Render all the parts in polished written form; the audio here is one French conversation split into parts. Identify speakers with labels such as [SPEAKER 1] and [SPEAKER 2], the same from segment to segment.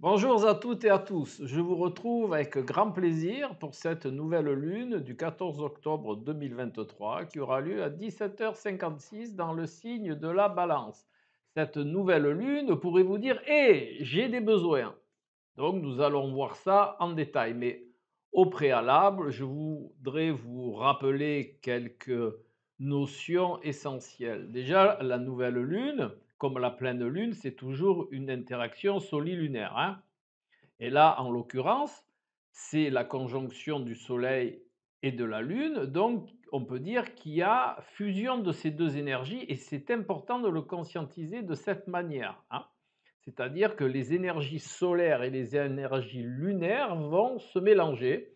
[SPEAKER 1] Bonjour à toutes et à tous. Je vous retrouve avec grand plaisir pour cette nouvelle lune du 14 octobre 2023 qui aura lieu à 17h56 dans le signe de la Balance. Cette nouvelle lune pourrait vous dire: hé, j'ai des besoins. Donc nous allons voir ça en détail. Mais au préalable, je voudrais vous rappeler quelques notions essentielles. Déjà, la nouvelle lune, comme la pleine lune, c'est toujours une interaction solilunaire, hein. Et là, en l'occurrence, c'est la conjonction du Soleil et de la Lune, donc on peut dire qu'il y a fusion de ces deux énergies et c'est important de le conscientiser de cette manière, hein. C'est-à-dire que les énergies solaires et les énergies lunaires vont se mélanger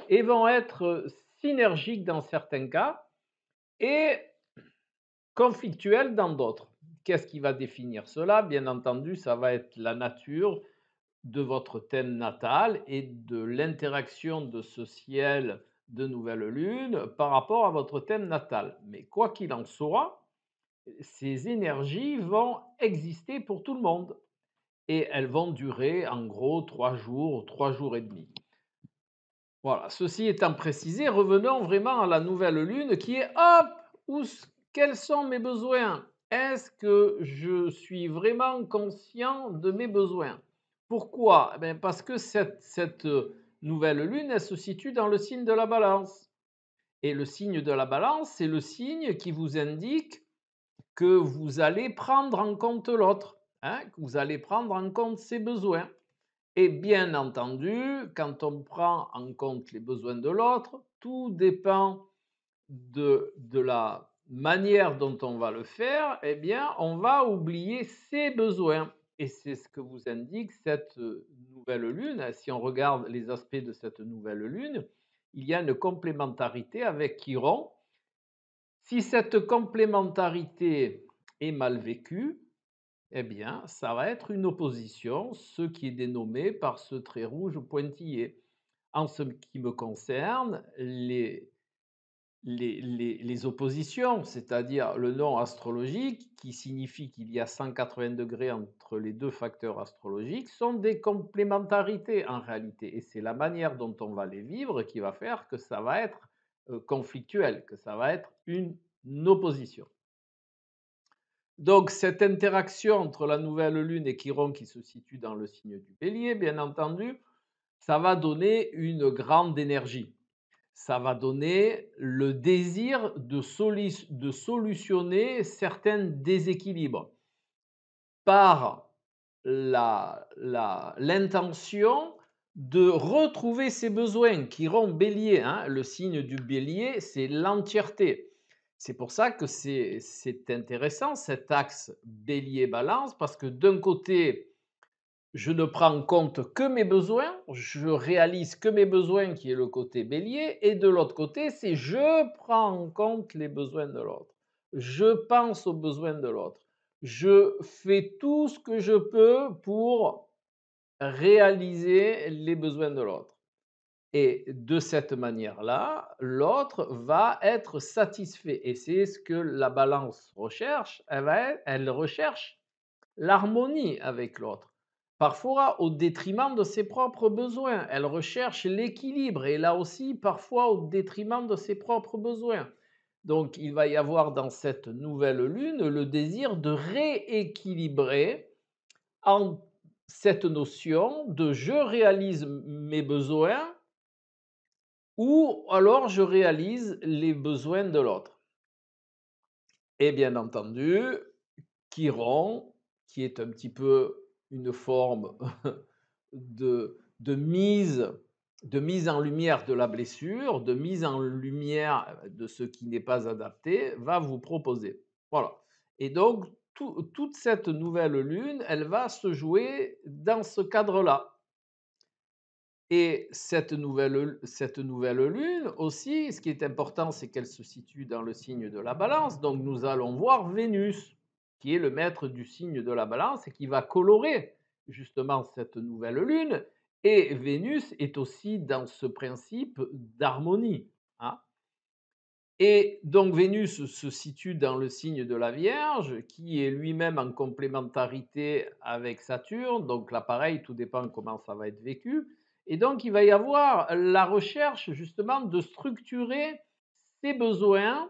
[SPEAKER 1] et vont être synergiques dans certains cas et conflictuelles dans d'autres. Qu'est-ce qui va définir cela? Bien entendu, ça va être la nature de votre thème natal et de l'interaction de ce ciel de nouvelle lune par rapport à votre thème natal. Mais quoi qu'il en soit, ces énergies vont exister pour tout le monde et elles vont durer en gros 3 jours, 3 jours et demi. Voilà, ceci étant précisé, revenons vraiment à la nouvelle lune qui est hop, quels sont mes besoins? Est-ce que je suis vraiment conscient de mes besoins? Pourquoi? Eh bien, parce que cette nouvelle lune, elle se situe dans le signe de la balance. Et le signe de la balance, c'est le signe qui vous indique que vous allez prendre en compte l'autre, hein, que vous allez prendre en compte ses besoins. Et bien entendu, quand on prend en compte les besoins de l'autre, tout dépend de la manière dont on va le faire, eh bien, on va oublier ses besoins. Et c'est ce que vous indique cette nouvelle lune. Si on regarde les aspects de cette nouvelle lune, il y a une complémentarité avec Chiron. Si cette complémentarité est mal vécue, eh bien, ça va être une opposition, ce qui est dénommé par ce trait rouge pointillé. En ce qui me concerne, les oppositions, c'est-à-dire le nom astrologique, qui signifie qu'il y a 180 degrés entre les deux facteurs astrologiques, sont des complémentarités en réalité. Et c'est la manière dont on va les vivre qui va faire que ça va être conflictuel, que ça va être une opposition. Donc, cette interaction entre la nouvelle lune et Chiron qui se situe dans le signe du bélier, bien entendu, ça va donner une grande énergie. Ça va donner le désir de solutionner certains déséquilibres par l'intention de retrouver ses besoins. Chiron bélier, hein, le signe du bélier, c'est l'entièreté. C'est pour ça que c'est intéressant cet axe bélier-balance, parce que d'un côté, je ne prends en compte que mes besoins, je réalise que mes besoins, qui est le côté bélier, et de l'autre côté, c'est je prends en compte les besoins de l'autre. Je pense aux besoins de l'autre. Je fais tout ce que je peux pour réaliser les besoins de l'autre. Et de cette manière-là, l'autre va être satisfait. Et c'est ce que la balance recherche. Elle recherche l'harmonie avec l'autre. Parfois au détriment de ses propres besoins. Elle recherche l'équilibre et là aussi parfois au détriment de ses propres besoins. Donc il va y avoir dans cette nouvelle lune le désir de rééquilibrer en cette notion de je réalise mes besoins ou alors je réalise les besoins de l'autre. Et bien entendu, Chiron, qui est un petit peu une forme de mise en lumière de la blessure, de mise en lumière de ce qui n'est pas adapté, va vous proposer. Voilà. Et donc, toute cette nouvelle lune, elle va se jouer dans ce cadre-là. Et cette nouvelle lune aussi, ce qui est important, c'est qu'elle se situe dans le signe de la balance. Donc nous allons voir Vénus, qui est le maître du signe de la balance et qui va colorer justement cette nouvelle lune. Et Vénus est aussi dans ce principe d'harmonie, hein. Et donc Vénus se situe dans le signe de la Vierge, qui est lui-même en complémentarité avec Saturne. Donc là, pareil, tout dépend comment ça va être vécu. Et donc, il va y avoir la recherche justement de structurer ses besoins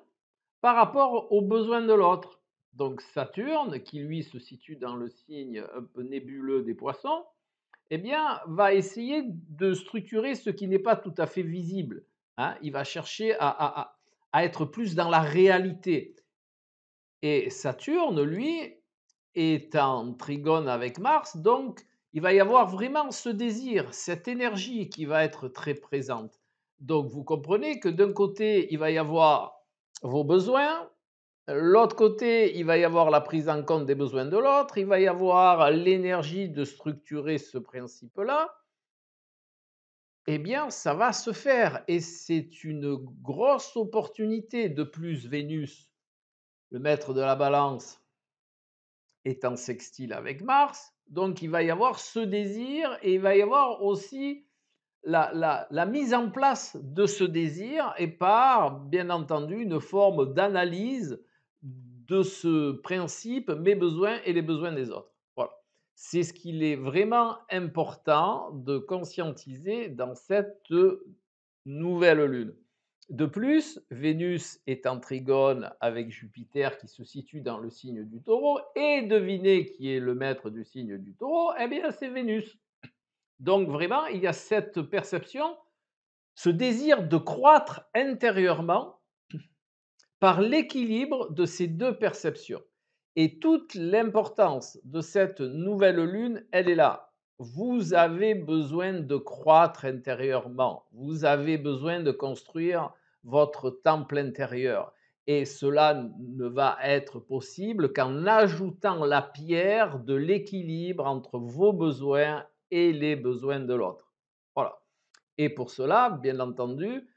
[SPEAKER 1] par rapport aux besoins de l'autre. Donc Saturne, qui lui se situe dans le signe un peu nébuleux des Poissons, eh bien, va essayer de structurer ce qui n'est pas tout à fait visible, hein. Il va chercher à être plus dans la réalité. Et Saturne, lui, est en trigone avec Mars, donc il va y avoir vraiment ce désir, cette énergie qui va être très présente. Donc vous comprenez que d'un côté, il va y avoir vos besoins, l'autre côté, il va y avoir la prise en compte des besoins de l'autre, il va y avoir l'énergie de structurer ce principe-là. Eh bien, ça va se faire et c'est une grosse opportunité. De plus, Vénus, le maître de la balance, est en sextile avec Mars, donc il va y avoir ce désir et il va y avoir aussi la mise en place de ce désir et par, bien entendu, une forme d'analyse de ce principe, mes besoins et les besoins des autres. Voilà. C'est ce qu'il est vraiment important de conscientiser dans cette nouvelle lune. De plus, Vénus est en trigone avec Jupiter qui se situe dans le signe du taureau et devinez qui est le maître du signe du taureau. Eh bien, c'est Vénus. Donc vraiment, il y a cette perception, ce désir de croître intérieurement par l'équilibre de ces deux perceptions. Et toute l'importance de cette nouvelle lune, elle est là. Vous avez besoin de croître intérieurement. Vous avez besoin de construire votre temple intérieur. Et cela ne va être possible qu'en ajoutant la pierre de l'équilibre entre vos besoins et les besoins de l'autre. Voilà. Et pour cela, bien entendu,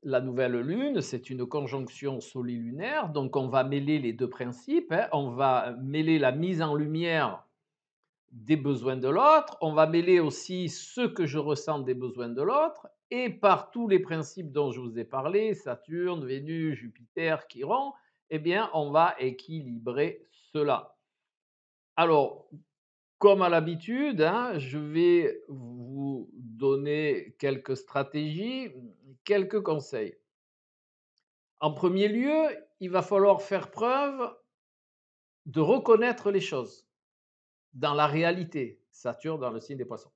[SPEAKER 1] la nouvelle lune, c'est une conjonction solilunaire, donc on va mêler les deux principes, hein. On va mêler la mise en lumière des besoins de l'autre, on va mêler aussi ce que je ressens des besoins de l'autre, et par tous les principes dont je vous ai parlé, Saturne, Vénus, Jupiter, Chiron, eh bien, on va équilibrer cela. Alors, comme à l'habitude, hein, je vais vous donner quelques stratégies, quelques conseils. En premier lieu, il va falloir faire preuve de reconnaître les choses dans la réalité, Saturne dans le signe des Poissons.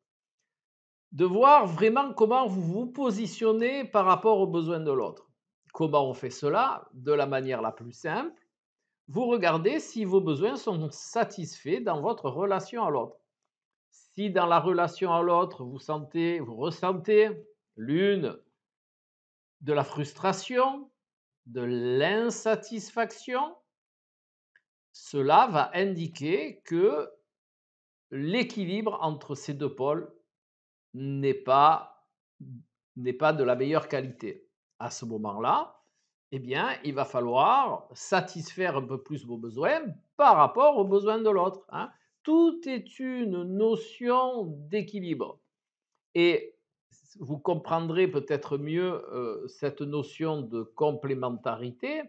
[SPEAKER 1] De voir vraiment comment vous vous positionnez par rapport aux besoins de l'autre. Comment on fait cela? De la manière la plus simple. Vous regardez si vos besoins sont satisfaits dans votre relation à l'autre. Si dans la relation à l'autre, vous ressentez l'une de la frustration, de l'insatisfaction, cela va indiquer que l'équilibre entre ces deux pôles n'est pas, n'est pas de la meilleure qualité. À ce moment-là, eh bien, il va falloir satisfaire un peu plus vos besoins par rapport aux besoins de l'autre, hein. Tout est une notion d'équilibre. Et vous comprendrez peut-être mieux cette notion de complémentarité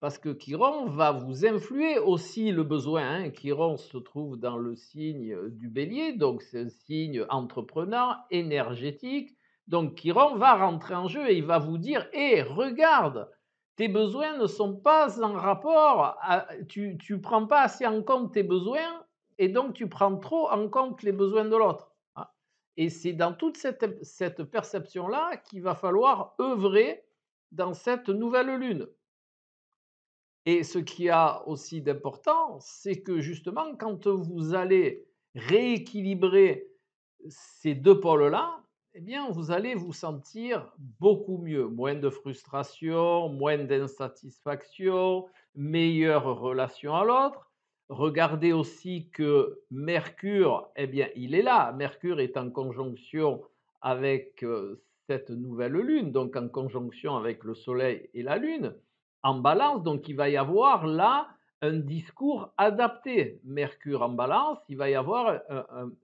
[SPEAKER 1] parce que Chiron va vous influer aussi le besoin, hein. Chiron se trouve dans le signe du bélier, donc c'est un signe entreprenant, énergétique. Donc Chiron va rentrer en jeu et il va vous dire, hé, regarde, tes besoins ne sont pas en rapport, tu ne prends pas assez en compte tes besoins et donc tu prends trop en compte les besoins de l'autre, hein. Et c'est dans toute cette perception-là qu'il va falloir œuvrer dans cette nouvelle lune. Et ce qui a aussi d'important, c'est que justement, quand vous allez rééquilibrer ces deux pôles-là, eh bien, vous allez vous sentir beaucoup mieux. Moins de frustration, moins d'insatisfaction, meilleure relation à l'autre. Regardez aussi que Mercure, eh bien, il est là. Mercure est en conjonction avec cette nouvelle lune, donc en conjonction avec le Soleil et la Lune en balance, donc il va y avoir là un discours adapté. Mercure en balance, il va y avoir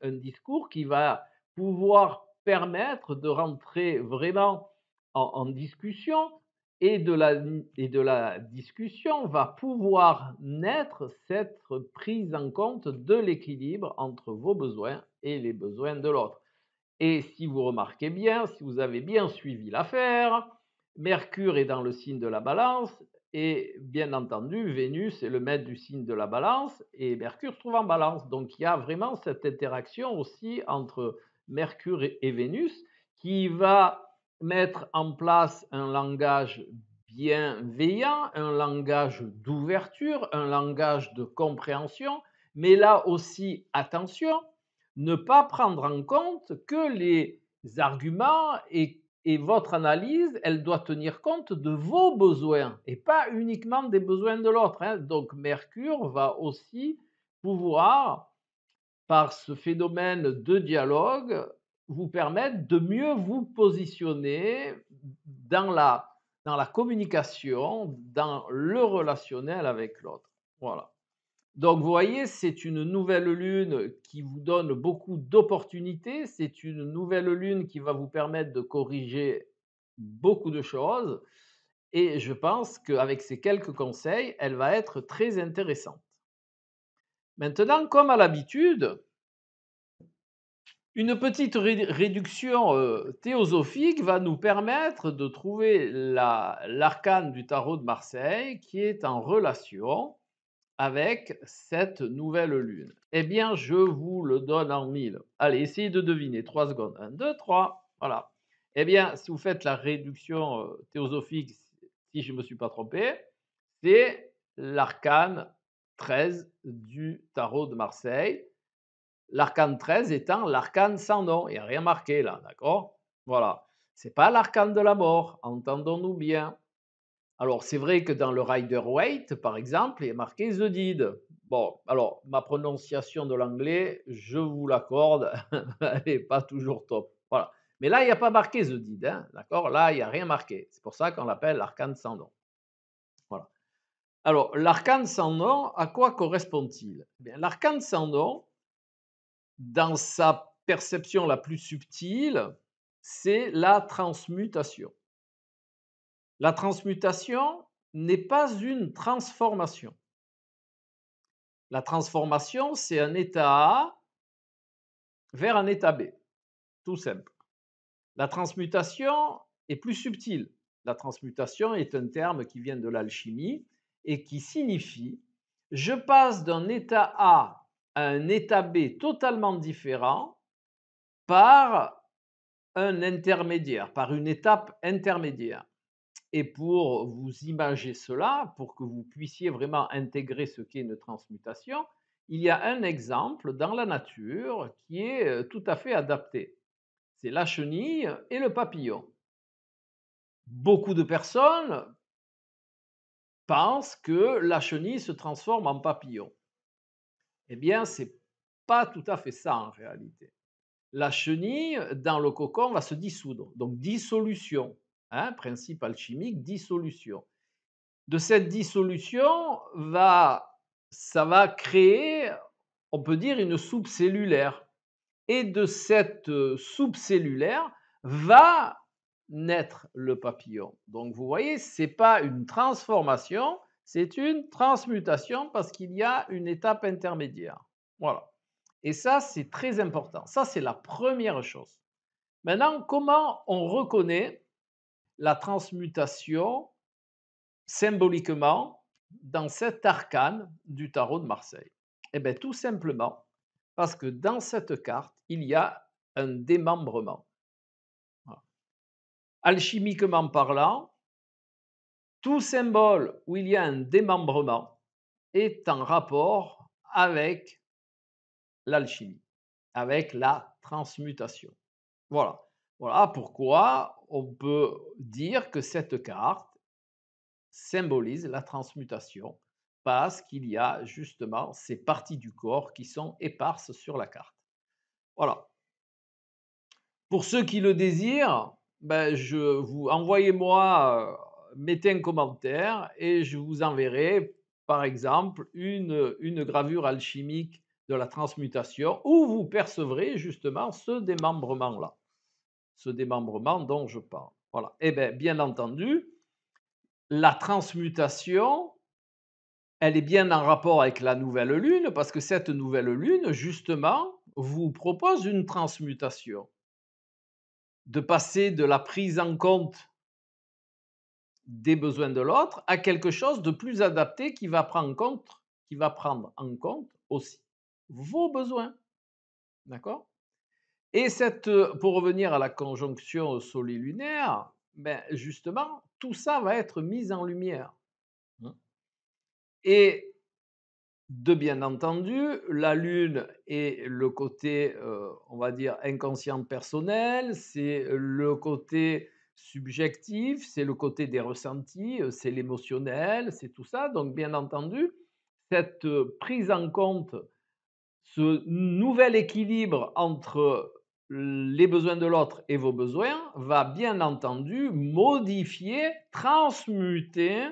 [SPEAKER 1] un discours qui va pouvoir permettre de rentrer vraiment en discussion et de la discussion va pouvoir naître cette prise en compte de l'équilibre entre vos besoins et les besoins de l'autre. Et si vous remarquez bien, si vous avez bien suivi l'affaire, Mercure est dans le signe de la Balance et bien entendu, Vénus est le maître du signe de la Balance et Mercure se trouve en Balance. Donc il y a vraiment cette interaction aussi entre Mercure et Vénus qui va mettre en place un langage bienveillant, un langage d'ouverture, un langage de compréhension, mais là aussi, attention, ne pas prendre en compte que les arguments et votre analyse, elle doit tenir compte de vos besoins et pas uniquement des besoins de l'autre, hein. Donc Mercure va aussi pouvoir, par ce phénomène de dialogue, vous permettre de mieux vous positionner dans la communication, dans le relationnel avec l'autre. Voilà. Donc, vous voyez, c'est une nouvelle lune qui vous donne beaucoup d'opportunités. C'est une nouvelle lune qui va vous permettre de corriger beaucoup de choses. Et je pense qu'avec ces quelques conseils, elle va être très intéressante. Maintenant, comme à l'habitude, une petite réduction théosophique va nous permettre de trouver l'arcane du tarot de Marseille qui est en relation avec cette nouvelle lune. Eh bien, je vous le donne en mille. Allez, essayez de deviner. 3 secondes. 1, 2, 3. Voilà. Eh bien, si vous faites la réduction théosophique, si je ne me suis pas trompé, c'est l'arcane 13 du tarot de Marseille. L'arcane 13 étant l'arcane sans nom. Il n'y a rien marqué là, d'accord? Voilà. C'est pas l'arcane de la mort, entendons-nous bien. Alors, c'est vrai que dans le Rider-Waite, par exemple, il est marqué The Deed. Bon, alors, ma prononciation de l'anglais, je vous l'accorde, elle n'est pas toujours top. Voilà. Mais là, il n'y a pas marqué The Deed, hein, d'accord? Là, il n'y a rien marqué. C'est pour ça qu'on l'appelle l'arcane sans nom. Voilà. Alors, l'arcane sans nom, à quoi correspond-il? Eh bien, l'arcane sans nom, dans sa perception la plus subtile, c'est la transmutation. La transmutation n'est pas une transformation. La transformation, c'est un état A vers un état B, tout simple. La transmutation est plus subtile. La transmutation est un terme qui vient de l'alchimie et qui signifie je passe d'un état A à un état B totalement différent par un intermédiaire, par une étape intermédiaire. Et pour vous imager cela, pour que vous puissiez vraiment intégrer ce qu'est une transmutation, il y a un exemple dans la nature qui est tout à fait adapté. C'est la chenille et le papillon. Beaucoup de personnes pensent que la chenille se transforme en papillon. Eh bien, ce n'est pas tout à fait ça en réalité. La chenille, dans le cocon, va se dissoudre. Donc, dissolution. Hein, principe alchimique, dissolution. De cette dissolution, ça va créer, on peut dire, une soupe cellulaire. Et de cette soupe cellulaire va naître le papillon. Donc vous voyez, ce n'est pas une transformation, c'est une transmutation parce qu'il y a une étape intermédiaire. Voilà. Et ça, c'est très important. Ça, c'est la première chose. Maintenant, comment on reconnaît la transmutation symboliquement dans cet arcane du tarot de Marseille? Eh bien, tout simplement parce que dans cette carte, il y a un démembrement. Voilà. Alchimiquement parlant, tout symbole où il y a un démembrement est en rapport avec l'alchimie, avec la transmutation. Voilà. Voilà pourquoi on peut dire que cette carte symbolise la transmutation parce qu'il y a justement ces parties du corps qui sont éparses sur la carte. Voilà. Pour ceux qui le désirent, ben, envoyez-moi, mettez un commentaire et je vous enverrai, par exemple, une gravure alchimique de la transmutation où vous percevrez justement ce démembrement-là, ce démembrement dont je parle. Voilà. Et bien, bien entendu, la transmutation, elle est bien en rapport avec la nouvelle lune parce que cette nouvelle lune, justement, vous propose une transmutation. De passer de la prise en compte des besoins de l'autre à quelque chose de plus adapté qui va prendre en compte aussi vos besoins. D'accord? Et cette, pour revenir à la conjonction solilunaire, ben, justement, tout ça va être mis en lumière. Hein. Et de bien entendu, la Lune est le côté, on va dire, inconscient personnel, c'est le côté subjectif, c'est le côté des ressentis, c'est l'émotionnel, c'est tout ça. Donc bien entendu, cette, prise en compte, ce nouvel équilibre entre les besoins de l'autre et vos besoins va bien entendu modifier, transmuter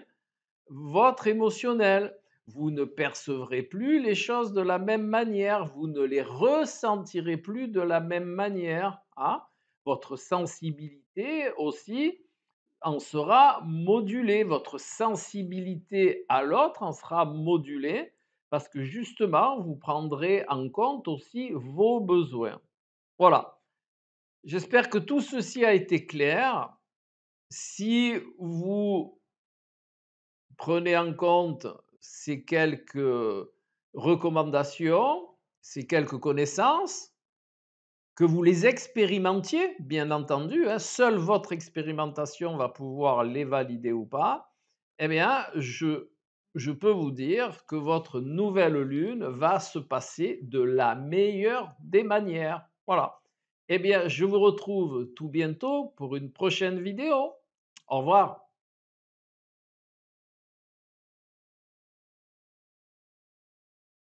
[SPEAKER 1] votre émotionnel. Vous ne percevrez plus les choses de la même manière, vous ne les ressentirez plus de la même manière. Hein. Votre sensibilité aussi en sera modulée, votre sensibilité à l'autre en sera modulée parce que justement, vous prendrez en compte aussi vos besoins. Voilà, j'espère que tout ceci a été clair. Si vous prenez en compte ces quelques recommandations, ces quelques connaissances, que vous les expérimentiez, bien entendu, hein, seule votre expérimentation va pouvoir les valider ou pas, eh bien, je peux vous dire que votre nouvelle lune va se passer de la meilleure des manières. Voilà. Eh bien, je vous retrouve tout bientôt pour une prochaine vidéo. Au revoir.